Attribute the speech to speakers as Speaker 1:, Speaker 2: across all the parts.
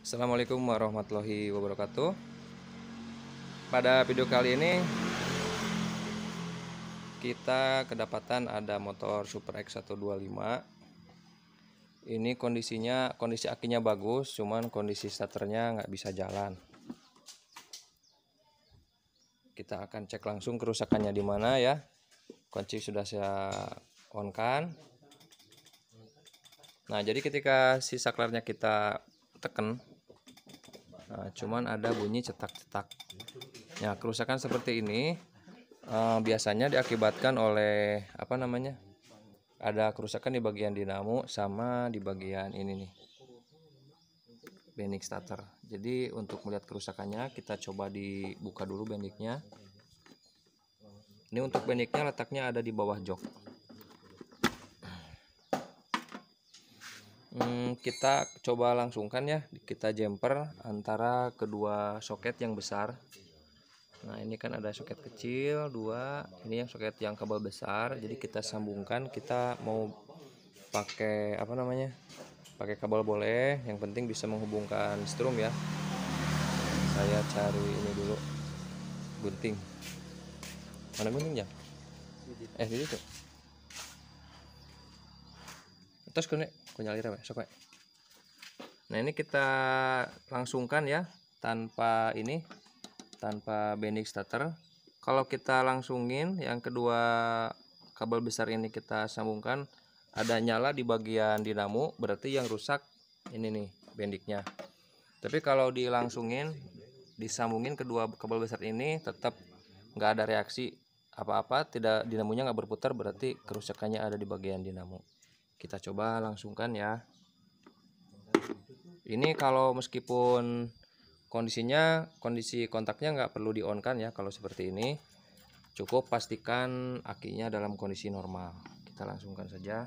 Speaker 1: Assalamualaikum warahmatullahi wabarakatuh. Pada video kali ini kita kedapatan ada motor Super X 125. Ini kondisi akinya bagus, cuman kondisi starternya nggak bisa jalan. Kita akan cek langsung kerusakannya di mana ya. Kunci sudah saya on kan. Nah, jadi ketika si saklarnya kita tekan, nah, cuman ada bunyi cetak-cetak. Ya, kerusakan seperti ini biasanya diakibatkan oleh ada kerusakan di bagian dinamo sama di bagian ini nih, bendik starter. Jadi untuk melihat kerusakannya kita coba dibuka dulu bendiknya. Ini untuk bendiknya letaknya ada di bawah jok. Kita coba langsungkan ya, kita jumper antara kedua soket yang besar. Nah, ini kan ada soket kecil dua, ini yang soket yang kabel besar. Jadi kita sambungkan, kita mau pakai pakai kabel boleh, yang penting bisa menghubungkan strum ya. Saya cari ini dulu, gunting. Mana guntingnya? Di situ. Terus kunyalir apa? Sok. Nah, ini kita langsungkan ya, tanpa bending starter. Kalau kita langsungin yang kedua kabel besar ini kita sambungkan, ada nyala di bagian dinamo, berarti yang rusak ini nih bendiknya. Tapi kalau disambungin kedua kabel besar ini tetap nggak ada reaksi apa-apa, tidak, dinamonya nggak berputar, berarti kerusakannya ada di bagian dinamo. Kita coba langsungkan ya. Ini kalau meskipun kondisi kontaknya nggak perlu di on kan ya, kalau seperti ini cukup pastikan akinya dalam kondisi normal. Kita langsungkan saja.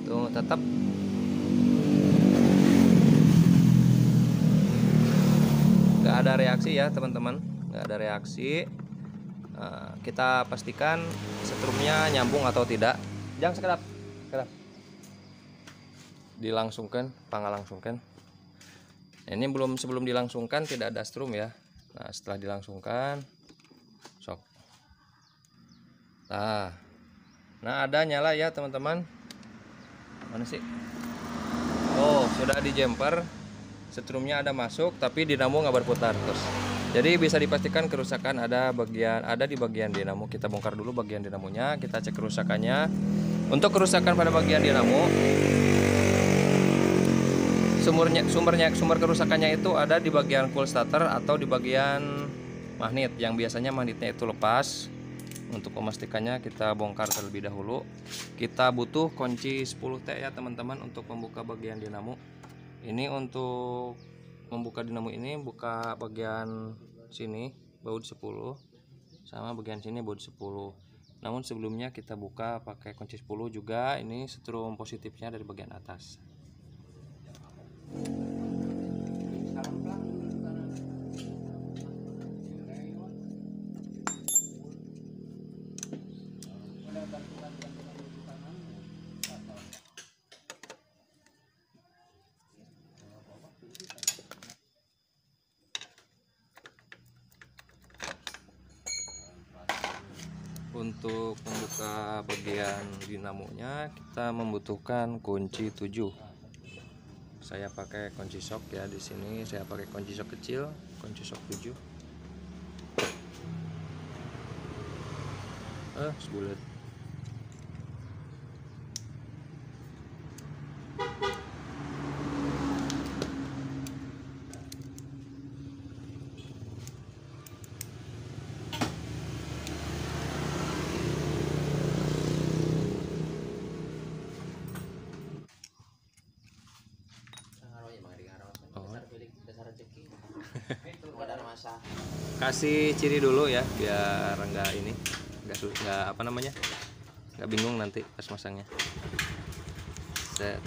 Speaker 1: Tuh, tetap nggak ada reaksi ya teman-teman, nggak ada reaksi. Kita pastikan setrumnya nyambung atau tidak. Jangan sekedap dilangsungkan, langsungkan. Ini sebelum dilangsungkan tidak ada strum ya. Nah, setelah dilangsungkan, sok. Nah, ada nyala ya teman-teman. Mana sih? Oh, sudah di jumper, setrumnya ada masuk, tapi dinamo nggak berputar terus. Jadi bisa dipastikan kerusakan ada di bagian dinamo. Kita bongkar dulu bagian dinamonya, kita cek kerusakannya. Untuk kerusakan pada bagian dinamo, sumber kerusakannya itu ada di bagian cool starter atau di bagian magnet, yang biasanya magnetnya itu lepas. Untuk memastikannya kita bongkar terlebih dahulu. Kita butuh kunci 10T ya teman-teman untuk membuka bagian dinamo. Ini untuk membuka dinamo ini, buka bagian sini baut 10 sama bagian sini baut 10. Namun sebelumnya kita buka pakai kunci 10 juga. Ini setrum positifnya dari bagian atas. Untuk membuka bagian dinamonya kita membutuhkan kunci 7. Saya pakai kunci shock ya, di sini saya pakai kunci shock kecil, kunci shock 7. Sebulet. Kasih ciri dulu ya biar enggak nggak bingung nanti pas masangnya. Set.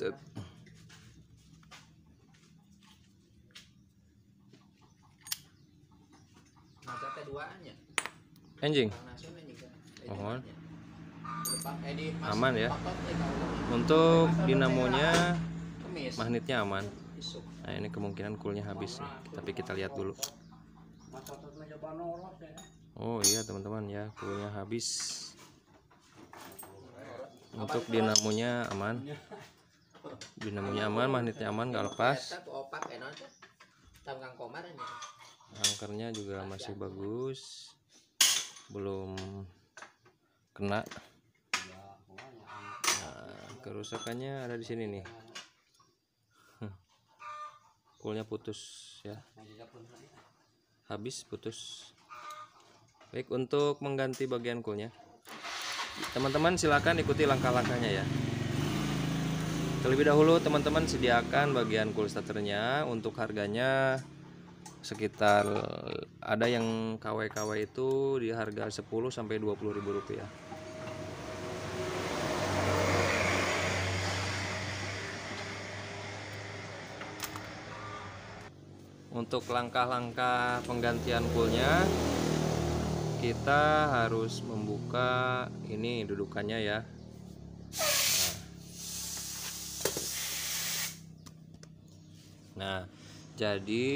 Speaker 1: Set. Anjing. Mohon. Aman ya. Untuk dinamonya, magnetnya aman. Nah, ini kemungkinan coolnya habis nih. Tapi kita lihat dulu. Oh iya teman-teman ya, coolnya habis. Untuk dinamonya aman. Dinamonya aman, magnetnya aman, nggak lepas. Angkernya juga masih bagus, belum kena. Nah, kerusakannya ada di sini nih. Coolnya putus ya, habis putus. Baik, untuk mengganti bagian coolnya, teman-teman silakan ikuti langkah-langkahnya ya. Terlebih dahulu teman-teman sediakan bagian cool starternya. Untuk harganya sekitar, ada yang KW-KW itu di harga 10 sampai 20 ribu rupiah. Untuk langkah-langkah penggantian coolnya, kita harus membuka ini dudukannya ya. Nah, jadi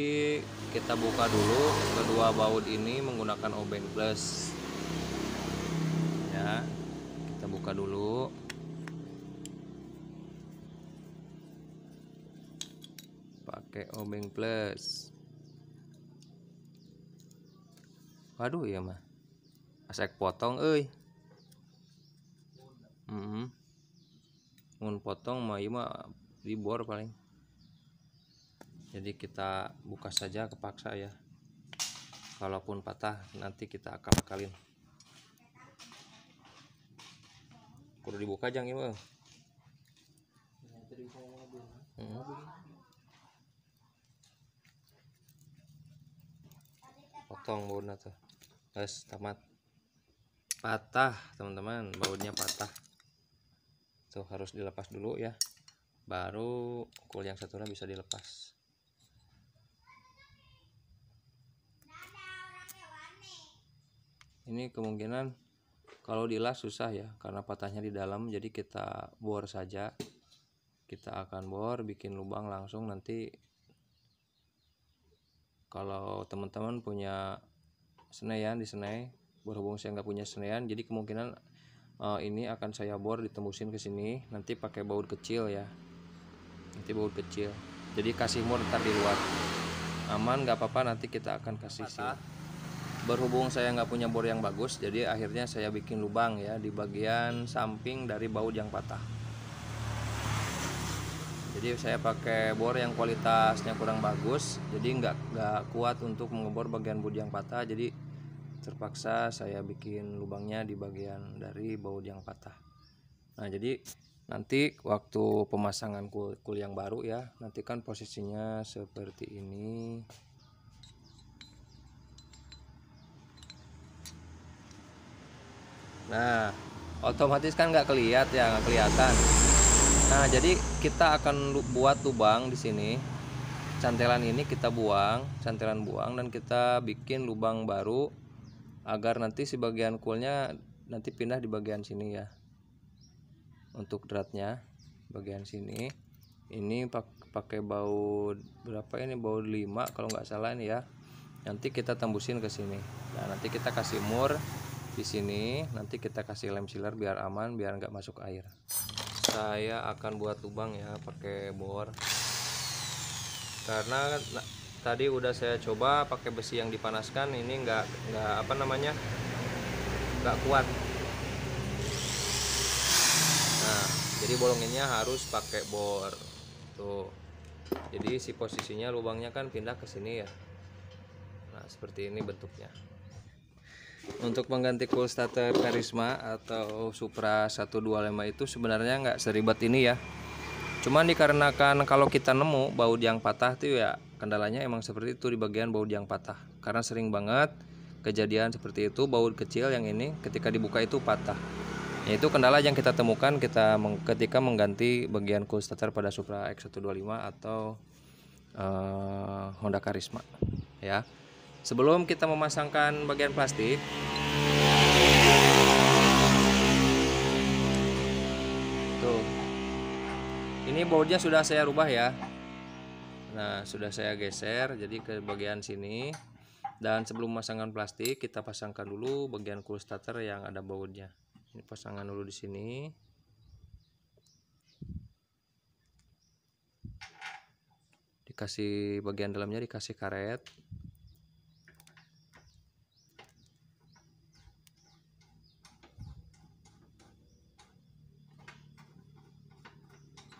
Speaker 1: kita buka dulu kedua baut ini menggunakan obeng plus ya. Kita buka dulu. Pakai obeng plus. Waduh ya mah, asek potong euy. Mun potong mah ieu mah dibor paling. Jadi kita buka saja, kepaksa ya. Kalaupun patah nanti kita akal-akalin. Kudu dibuka jang ieu mah. Potong bautnya tuh. Guys, tamat. Patah teman-teman, bautnya patah. Tuh harus dilepas dulu ya. Baru cool yang satunya bisa dilepas. Ini kemungkinan kalau dilas susah ya, karena patahnya di dalam. Jadi kita bor saja. Kita akan bor, bikin lubang langsung. Nanti kalau teman-teman punya senayan di senai, berhubung saya nggak punya senayan, jadi kemungkinan ini akan saya bor ditembusin ke sini. Nanti pakai baut kecil ya. Nanti baut kecil. Jadi kasih mur ntar di luar. Aman, nggak apa-apa. Nanti kita akan kasih sih. Berhubung saya nggak punya bor yang bagus, jadi akhirnya saya bikin lubang ya di bagian samping dari baut yang patah. Jadi saya pakai bor yang kualitasnya kurang bagus, jadi nggak kuat untuk mengebor bagian baut yang patah. Jadi terpaksa saya bikin lubangnya di bagian dari baut yang patah. Nah, jadi nanti waktu pemasangan cool yang baru ya, nanti kan posisinya seperti ini. Nah, otomatis kan nggak kelihatan. Nah, jadi kita akan buat lubang di sini. Cantelan ini kita buang, cantelan buang, dan kita bikin lubang baru agar nanti si bagian coolnya nanti pindah di bagian sini ya. Untuk dratnya bagian sini. Ini pakai baut berapa ini? Baut 5 kalau nggak salah ini ya. Nanti kita tembusin ke sini. Nah, nanti kita kasih mur di sini. Nanti kita kasih lem sealer biar aman, biar nggak masuk air. Saya akan buat lubang ya pakai bor, karena tadi udah saya coba pakai besi yang dipanaskan, ini nggak kuat. Nah, jadi bolonginnya harus pakai bor tuh. Jadi si posisinya lubangnya kan pindah ke sini ya. Nah, seperti ini bentuknya. Untuk mengganti cool starter Karisma atau Supra 125 itu sebenarnya nggak seribet ini ya. Cuman dikarenakan kalau kita nemu baut yang patah tuh ya, kendalanya emang seperti itu di bagian baut yang patah. Karena sering banget kejadian seperti itu, baut kecil yang ini ketika dibuka itu patah. Yaitu kendala yang kita temukan ketika mengganti bagian cool starter pada Supra X125 atau Honda Karisma ya. Sebelum kita memasangkan bagian plastik, tuh, ini bautnya sudah saya rubah ya. Nah, sudah saya geser jadi ke bagian sini. Dan sebelum memasangkan plastik, kita pasangkan dulu bagian cool starter yang ada bautnya. Ini pasangan dulu di sini. Dikasih bagian dalamnya dikasih karet.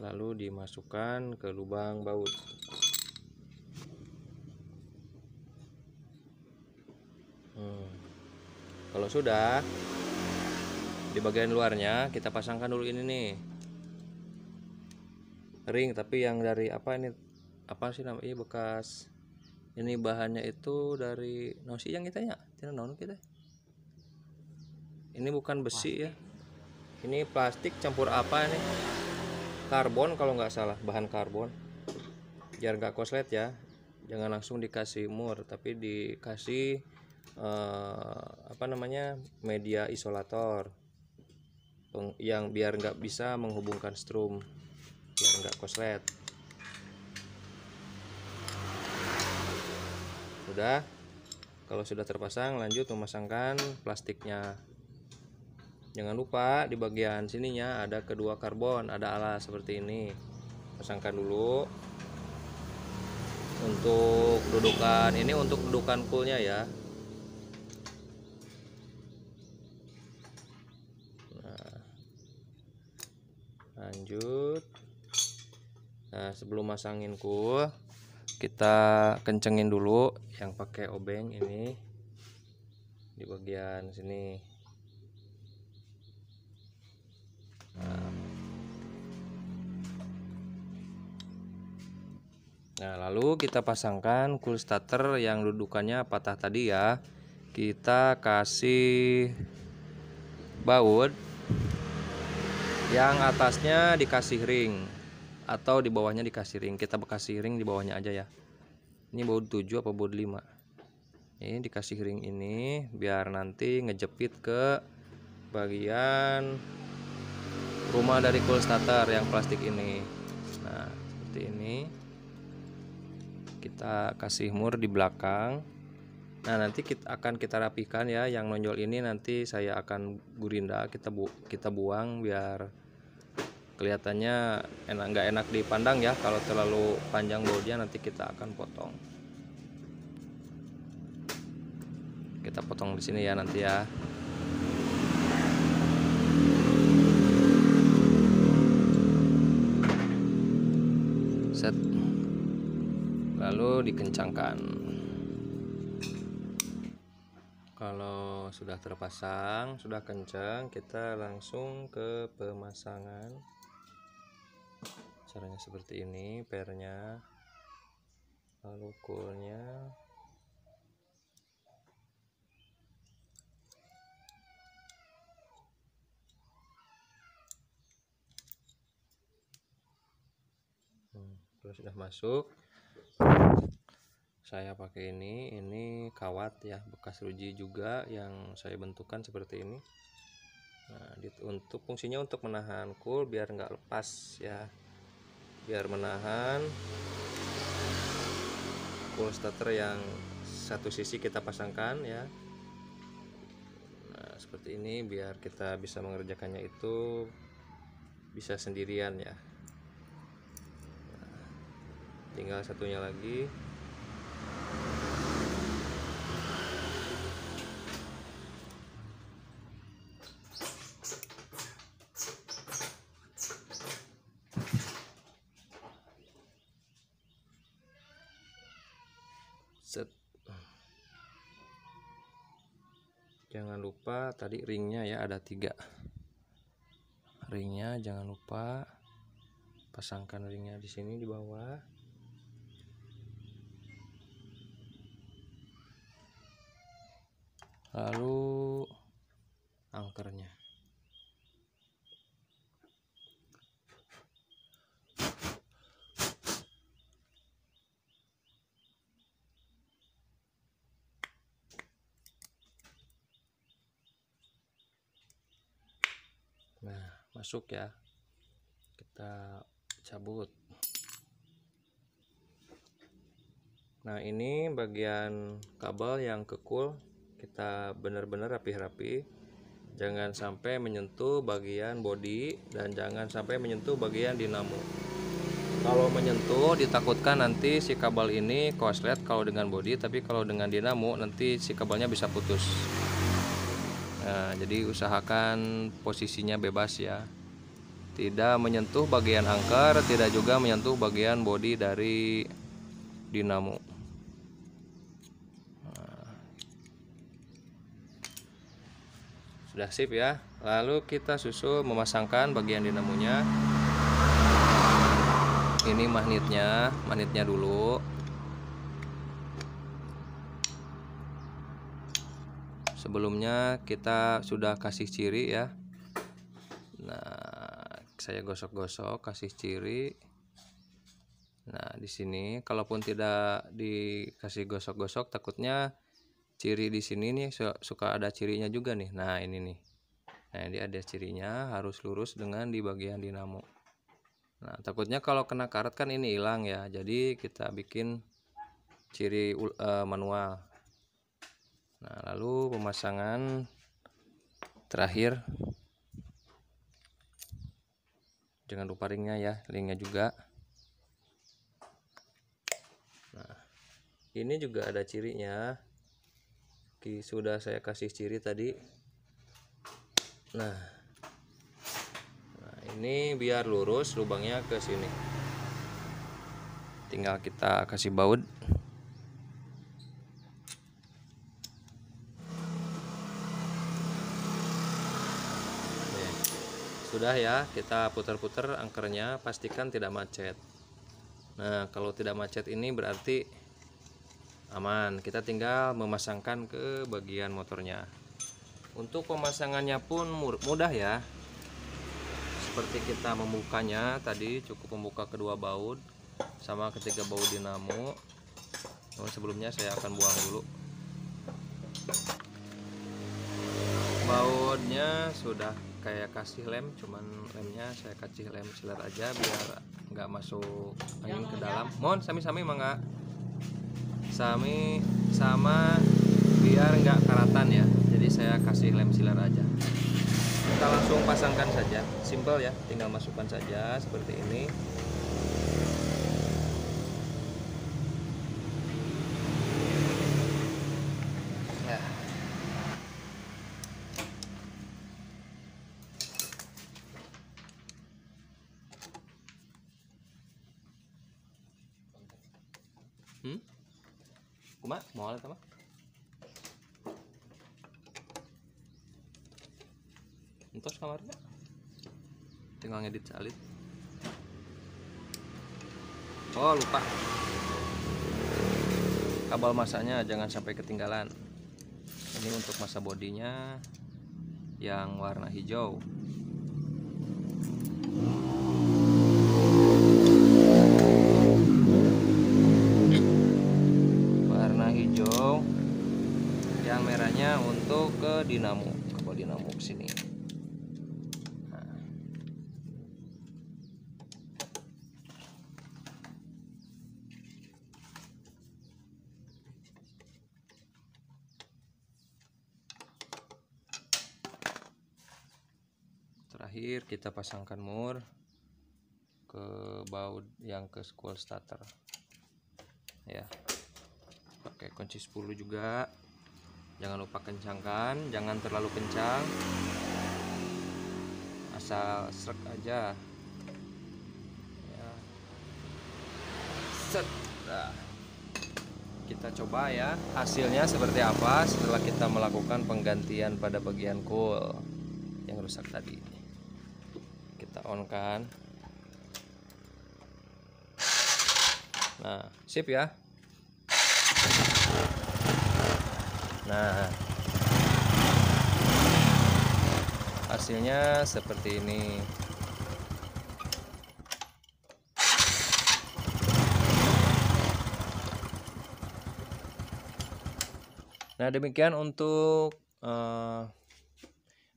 Speaker 1: Lalu dimasukkan ke lubang baut. Kalau sudah, di bagian luarnya kita pasangkan dulu ini nih, ring, tapi yang dari apa ini, apa sih namanya, bekas ini bahannya itu dari nosi yang kita ya, kita ini bukan besi ya, ini plastik campur apa ini, karbon kalau nggak salah, bahan karbon, biar nggak koslet ya. Jangan langsung dikasih mur, tapi dikasih apa namanya, media isolator yang biar nggak bisa menghubungkan strum, biar nggak koslet. Sudah, kalau sudah terpasang, lanjut memasangkan plastiknya. Jangan lupa di bagian sininya ada kedua karbon, ada alas seperti ini. Pasangkan dulu. Untuk dudukan ini, untuk dudukan coolnya ya. Nah, lanjut. Nah, sebelum masangin cool, kita kencengin dulu yang pakai obeng ini di bagian sini. Nah, lalu kita pasangkan cool starter yang dudukannya patah tadi ya. Kita kasih baut yang atasnya dikasih ring atau di bawahnya dikasih ring. Kita kasih ring di bawahnya aja ya. Ini baut 7 apa baut 5. Ini dikasih ring ini biar nanti ngejepit ke bagian rumah dari cool starter yang plastik ini. Nah, seperti ini. Kita kasih mur di belakang. Nah, nanti kita rapikan ya. Yang nonjol ini nanti saya akan gurinda, kita buang biar kelihatannya nggak enak dipandang ya. Kalau terlalu panjang bautnya nanti kita akan potong. Kita potong di sini ya nanti ya. Set. Lalu dikencangkan. Kalau sudah terpasang, sudah kencang, kita langsung ke pemasangan. Caranya seperti ini, pernya, lalu coolnya. Kalau sudah masuk, saya pakai ini kawat ya, bekas ruji juga yang saya bentukkan seperti ini. Nah, untuk fungsinya untuk menahan cool biar nggak lepas ya, biar menahan cool starter yang satu sisi kita pasangkan ya. Nah, seperti ini biar kita bisa mengerjakannya itu bisa sendirian ya. Nah, tinggal satunya lagi. Set. Jangan lupa tadi ringnya ya, ada 3 ringnya, jangan lupa pasangkan ringnya di sini di bawah. Lalu angkernya masuk ya, kita cabut. Nah, ini bagian kabel yang kekul, kita benar-benar rapi-rapi, jangan sampai menyentuh bagian bodi dan jangan sampai menyentuh bagian dinamo. Kalau menyentuh ditakutkan nanti si kabel ini korslet kalau dengan bodi, tapi kalau dengan dinamo nanti si kabelnya bisa putus. Nah, jadi usahakan posisinya bebas ya, tidak menyentuh bagian angker, tidak juga menyentuh bagian bodi dari dinamo. Sudah sip ya. Lalu kita susul memasangkan bagian dinamonya. Ini magnetnya dulu. Sebelumnya kita sudah kasih ciri ya. Nah, saya gosok-gosok kasih ciri. Nah, di sini kalaupun tidak dikasih gosok-gosok takutnya ciri di sini nih suka ada cirinya juga nih. Nah, ini nih. Nah, ini ada cirinya, harus lurus dengan di bagian dinamo. Nah, takutnya kalau kena karet kan ini hilang ya. Jadi kita bikin ciri manual. Nah, lalu pemasangan terakhir. Jangan lupa ringnya ya, ringnya juga. Nah, ini juga ada cirinya. Sudah saya kasih ciri tadi. Nah, ini biar lurus lubangnya ke sini. Tinggal kita kasih baut. Nih, sudah ya, kita putar-putar angkernya, pastikan tidak macet. Nah, kalau tidak macet ini berarti aman. Kita tinggal memasangkan ke bagian motornya. Untuk pemasangannya pun mudah ya. Seperti kita membukanya tadi, cukup membuka kedua baut sama ketiga baut dinamo. Sebelumnya saya akan buang dulu. Bautnya sudah kayak kasih lem, cuman lemnya saya kasih lem seler aja biar nggak masuk angin ke dalam. Mohon sami-sami mangga. Sami sama biar nggak karatan ya, jadi saya kasih lem siler aja. Kita langsung pasangkan saja, simple ya, tinggal masukkan saja seperti ini. Ya. Kuma mau alat apa? Entos kamarnya tinggal ngedit salib. Oh, lupa, kabel masanya jangan sampai ketinggalan. Ini untuk masa bodinya yang warna hijau. Warna hijau, yang merahnya untuk ke dinamo, kabel dinamo ke sini. Terakhir kita pasangkan mur ke baut yang ke spool starter ya, pakai kunci 10 juga. Jangan lupa kencangkan, jangan terlalu kencang, asal srek aja ya. Set. Nah, kita coba ya hasilnya seperti apa setelah kita melakukan penggantian pada bagian cool yang rusak tadi. Kita on kan. Nah, sip ya. Nah, hasilnya seperti ini. Nah, demikian untuk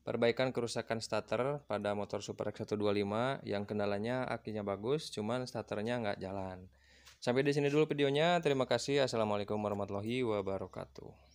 Speaker 1: perbaikan kerusakan starter pada motor Super X125 yang kendalanya akinya bagus, cuman starternya nggak jalan. Sampai di sini dulu videonya. Terima kasih. Assalamualaikum warahmatullahi wabarakatuh.